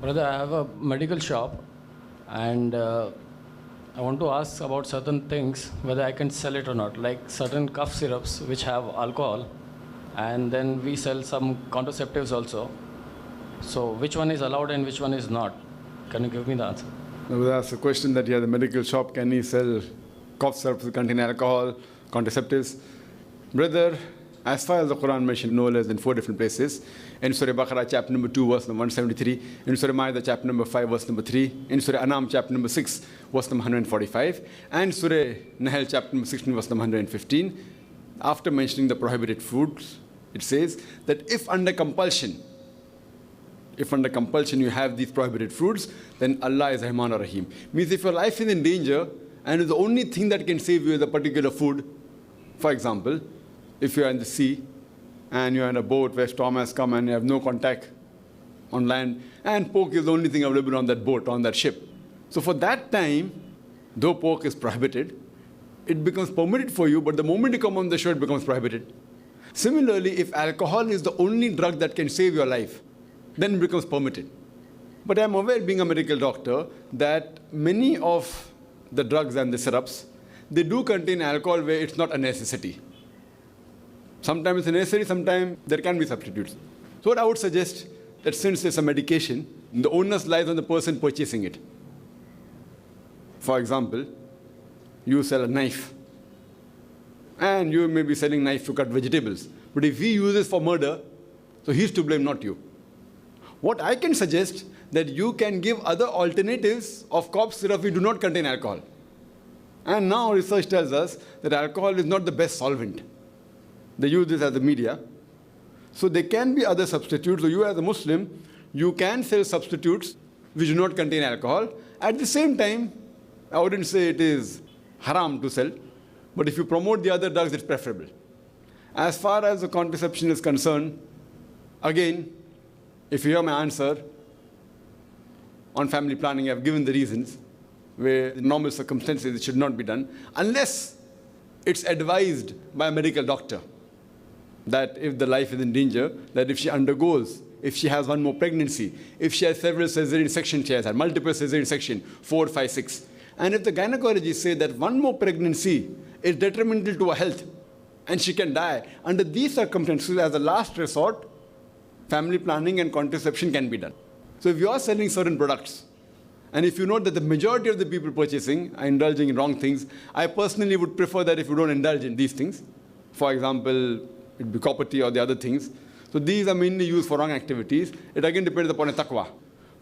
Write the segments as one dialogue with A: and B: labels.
A: Brother, I have a medical shop and I want to ask about certain things, whether I can sell it or not, like certain cough syrups which have alcohol, and then we sell some contraceptives also. So, which one is allowed and which one is not? Can you give me the answer?
B: Now, that's a question that you have the medical shop. Can he sell cough syrups that contain alcohol, contraceptives? Brother, as far as the Quran mentioned no less than 4 different places, in Surah Baqarah chapter number 2 verse number 173, in Surah Ma'idah chapter number 5 verse number 3, in Surah Anam chapter number 6 verse number 145, and Surah Nahl chapter number 16 verse number 115, after mentioning the prohibited foods, it says that if under compulsion you have these prohibited fruits, then Allah is Rahman Rahim. Means if your life is in danger and the only thing that can save you is a particular food, for example, if you are in the sea and you are in a boat where storm has come and you have no contact on land, and pork is the only thing available on that boat, on that ship. So for that time, though pork is prohibited, it becomes permitted for you, but the moment you come on the shore, it becomes prohibited. Similarly, if alcohol is the only drug that can save your life, then it becomes permitted. But I'm aware, being a medical doctor, that many of the drugs and the syrups, they do contain alcohol where it's not a necessity. Sometimes it's necessary, sometimes there can be substitutes. So what I would suggest, that since it's a medication, the onus lies on the person purchasing it. For example, you sell a knife, and you may be selling knife to cut vegetables. But if he uses for murder, so he's to blame, not you. What I can suggest, that you can give other alternatives of cough syrup which do not contain alcohol. And now research tells us that alcohol is not the best solvent. They use this as a media. So there can be other substitutes. So you as a Muslim, you can sell substitutes which do not contain alcohol. At the same time, I wouldn't say it is haram to sell, but if you promote the other drugs, it's preferable. As far as the contraception is concerned, again, if you hear my answer on family planning, I've given the reasons where in normal circumstances it should not be done, unless it's advised by a medical doctor that if the life is in danger, that if she undergoes, if she has one more pregnancy, if she has several cesarean sections, she has had multiple cesarean sections, 4, 5, 6. And if the gynecologists say that one more pregnancy is detrimental to her health and she can die, under these circumstances, as a last resort, family planning and contraception can be done. So if you are selling certain products, and if you know that the majority of the people purchasing are indulging in wrong things, I personally would prefer that if you don't indulge in these things. For example, it be property or the other things. So these are mainly used for wrong activities. It again depends upon a taqwa.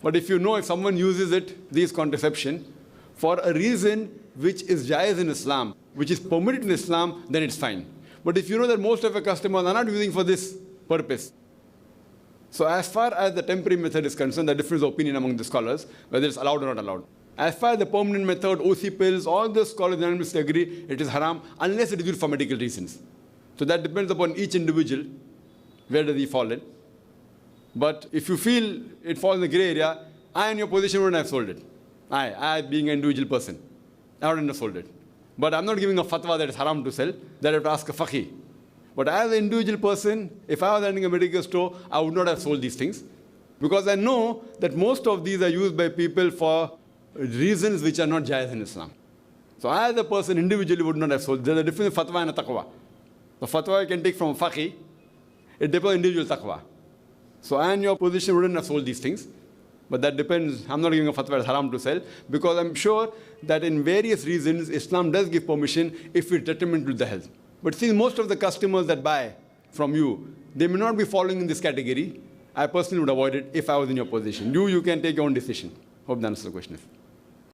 B: But if you know if someone uses it, these contraception, for a reason which is jaiz in Islam, which is permitted in Islam, then it's fine. But if you know that most of your customers are not using for this purpose, so as far as the temporary method is concerned, there differs opinion among the scholars, whether it's allowed or not allowed. As far as the permanent method, OC pills, all the scholars unanimously agree it is haram unless it is used for medical reasons. So that depends upon each individual, where does he fall in. But if you feel it falls in the grey area, I in your position wouldn't have sold it. I being an individual person, I wouldn't have sold it. But I'm not giving a fatwa that it's haram to sell, that I have to ask a faqih. But as an individual person, if I was running a medical store, I would not have sold these things. Because I know that most of these are used by people for reasons which are not jaiz in Islam. So I as a person individually would not have sold. There's a difference in fatwa and a taqwa. The fatwa you can take from a faqih, it depends on individual taqwa. So I in your position wouldn't have sold these things. But that depends. I'm not giving a fatwa it's haram to sell, because I'm sure that in various reasons, Islam does give permission if it's detrimental to the health. But see, most of the customers that buy from you, they may not be falling in this category. I personally would avoid it if I was in your position. You can take your own decision. Hope that answers the question.